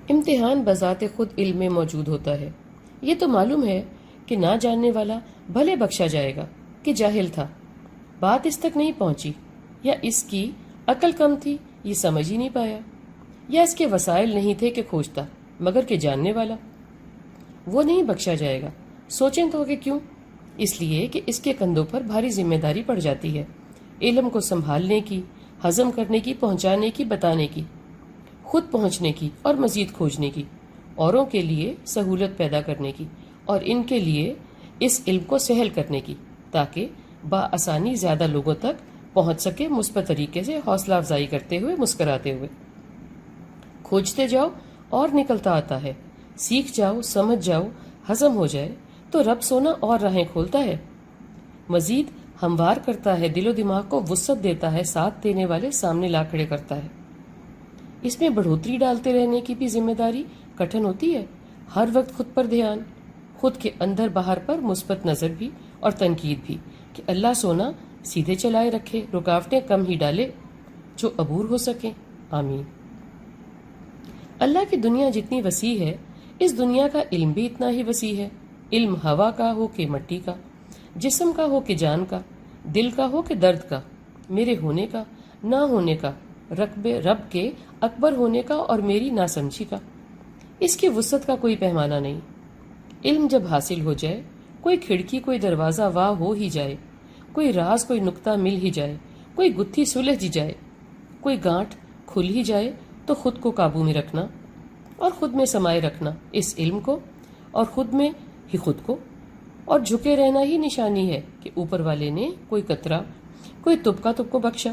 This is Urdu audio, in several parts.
امتحان بذات خود علم میں موجود ہوتا ہے۔ یہ تو معلوم ہے کہ نہ جاننے والا بھلے بخشا جائے گا کہ جاہل تھا، بات اس تک نہیں پہنچی، یا اس کی عقل کم تھی یہ سمجھ ہی نہیں پایا، یا اس کے وسائل نہیں تھے کہ کھوجتا، مگر کہ جاننے والا وہ نہیں بخشا جائے گا۔ سوچیں تو کہ کیوں؟ اس لیے کہ اس کے کندھوں پر بھاری ذمہ داری پڑ جاتی ہے، علم کو سنبھالنے کی، ہضم کرنے کی، پہنچانے کی، بتانے کی، خود پہنچنے کی اور مزید کھوجنے کی، اوروں کے لیے سہولت پیدا کرنے کی، اور ان کے لیے اس علم کو سہل کرنے کی، تاکہ بآسانی زیادہ لوگوں تک پہنچ سکے، مثبت طریقے سے حوصلہ افزائی کرتے ہوئے، مسکراتے ہوئے۔ کھوجتے جاؤ اور نکلتا آتا ہے، سیکھ جاؤ، سمجھ جاؤ، ہضم ہو جائے تو رب سونا اور راہیں کھولتا ہے، مزید ہموار کرتا ہے، دل و دماغ کو وسعت دیتا ہے، ساتھ دینے والے سامنے لا کھڑے کرتا ہے۔ اس میں بڑھوتری ڈالتے رہنے کی بھی ذمہ داری کٹھن ہوتی ہے، ہر وقت خود پر دھیان، خود کے اندر باہر پر مثبت نظر بھی اور تنقید بھی، کہ اللہ سونا سیدھے چلائے رکھے، رکاوٹیں کم ہی ڈالے جو عبور ہو سکیں۔ آمین۔ اللہ کی دنیا جتنی وسیع ہے، اس دنیا کا علم بھی اتنا ہی وسیع ہے۔ علم ہوا کا ہو کہ مٹی کا، جسم کا ہو کہ جان کا، دل کا ہو کہ درد کا، میرے ہونے کا، نہ ہونے کا، رب کے اکبر ہونے کا اور میری ناسمجھی کا، اس کی وسعت کا کوئی پیمانہ نہیں۔ علم جب حاصل ہو جائے، کوئی کھڑکی، کوئی دروازہ واہ ہو ہی جائے، کوئی راز، کوئی نقطہ مل ہی جائے، کوئی گتھی سلجھ ہی جائے، کوئی گانٹھ کھل ہی جائے، تو خود کو قابو میں رکھنا اور خود میں سمائے رکھنا اس علم کو، اور خود میں ہی خود کو، اور جھکے رہنا ہی نشانی ہے کہ اوپر والے نے کوئی قطرہ، کوئی تبکہ تب کو بخشا۔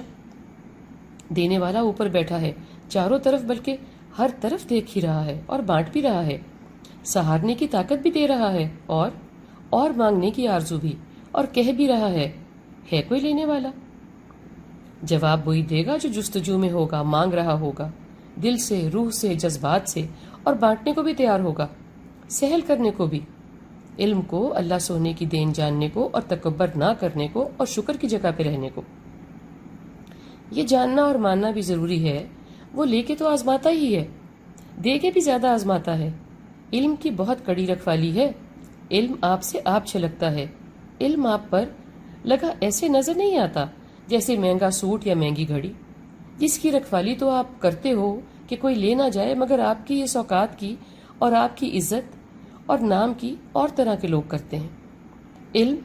دینے والا اوپر بیٹھا ہے، چاروں طرف بلکہ ہر طرف دیکھ ہی رہا ہے اور بانٹ بھی رہا ہے، سہارنے کی طاقت بھی دے رہا ہے، اور مانگنے کی آرزو بھی، اور کہہ بھی رہا ہے کوئی لینے والا؟ جواب وہی دے گا جو جستجو میں ہوگا، مانگ رہا ہوگا، دل سے، روح سے، جذبات سے، اور بانٹنے کو بھی تیار ہوگا، سہل کرنے کو بھی، علم کو، اللہ سونے کی دین جاننے کو، اور تکبر نہ کرنے کو، اور شکر کی جگہ پہ رہنے کو۔ یہ جاننا اور ماننا بھی ضروری ہے، وہ لے کے تو آزماتا ہی ہے، دے کے بھی زیادہ آزماتا ہے۔ علم کی بہت کڑی رکھوالی ہے، علم آپ سے آپ چھلکتا ہے، علم آپ پر لگا ایسے نظر نہیں آتا جیسے مہنگا سوٹ یا مہنگی گھڑی، جس کی رکھوالی تو آپ کرتے ہو کہ کوئی لے نہ جائے، مگر آپ کی اس اوقات کی اور آپ کی عزت اور نام کی اور طرح کے لوگ کرتے ہیں۔ علم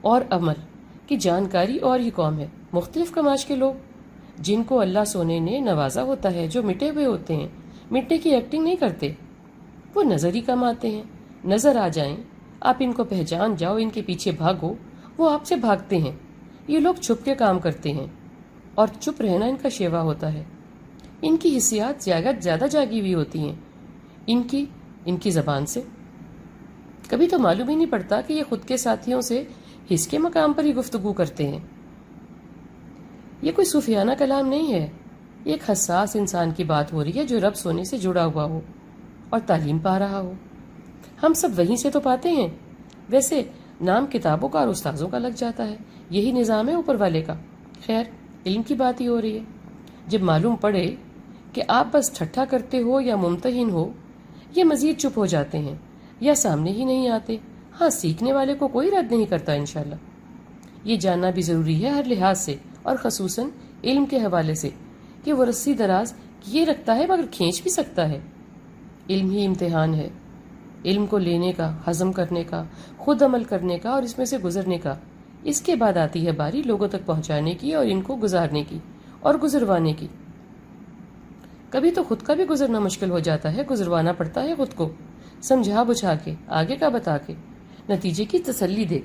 اور عمل کی جانکاری اور ہی قوم ہے، مختلف کماش کے لوگ، جن کو اللہ سونے نے نوازا ہوتا ہے، جو مٹے ہوئے ہوتے ہیں، مٹنے کی ایکٹنگ نہیں کرتے، وہ نظر ہی کم آتے ہیں، نظر آ جائیں، آپ ان کو پہچان جاؤ، ان کے پیچھے بھاگو، وہ آپ سے بھاگتے ہیں۔ یہ لوگ چھپ کے کام کرتے ہیں، اور چپ رہنا ان کا شیوا ہوتا ہے۔ ان کی حسیات زیادہ جاگی ہوئی ہوتی ہیں ان کی زبان سے۔ کبھی تو معلوم ہی نہیں پڑتا کہ یہ خود کے ساتھیوں سے حس کے مقام پر ہی گفتگو کرتے ہیں۔ یہ کوئی صوفیانہ کلام نہیں ہے، یہ ایک حساس انسان کی بات ہو رہی ہے جو رب سونے سے جڑا ہوا ہو اور تعلیم پا رہا ہو۔ ہم سب وہیں سے تو پاتے ہیں، ویسے نام کتابوں کا اور استاذوں کا لگ جاتا ہے، یہی نظام ہے اوپر والے کا۔ خیر، علم کی بات ہی ہو رہی ہے۔ جب معلوم پڑے کہ آپ بس ٹھٹھا کرتے ہو یا ممتحن ہو، یہ مزید چپ ہو جاتے ہیں یا سامنے ہی نہیں آتے۔ ہاں، سیکھنے والے کو کوئی رد نہیں کرتا انشاءاللہ۔ یہ جاننا بھی ضروری ہے ہر لحاظ سے، اور خصوصاً علم کے حوالے سے، کہ وہ رسی دراز کیے رکھتا ہے مگر کھینچ بھی سکتا ہے۔ علم ہی امتحان ہے، علم کو لینے کا، ہضم کرنے کا، خود عمل کرنے کا، اور اس میں سے گزرنے کا۔ اس کے بعد آتی ہے باری لوگوں تک پہنچانے کی، اور ان کو گزارنے کی اور گزروانے کی۔ کبھی تو خود کا بھی گزرنا مشکل ہو جاتا ہے، گزروانا پڑتا ہے خود کو، سمجھا بجھا کے، آگے کا بتا کے، نتیجے کی تسلی دے کے۔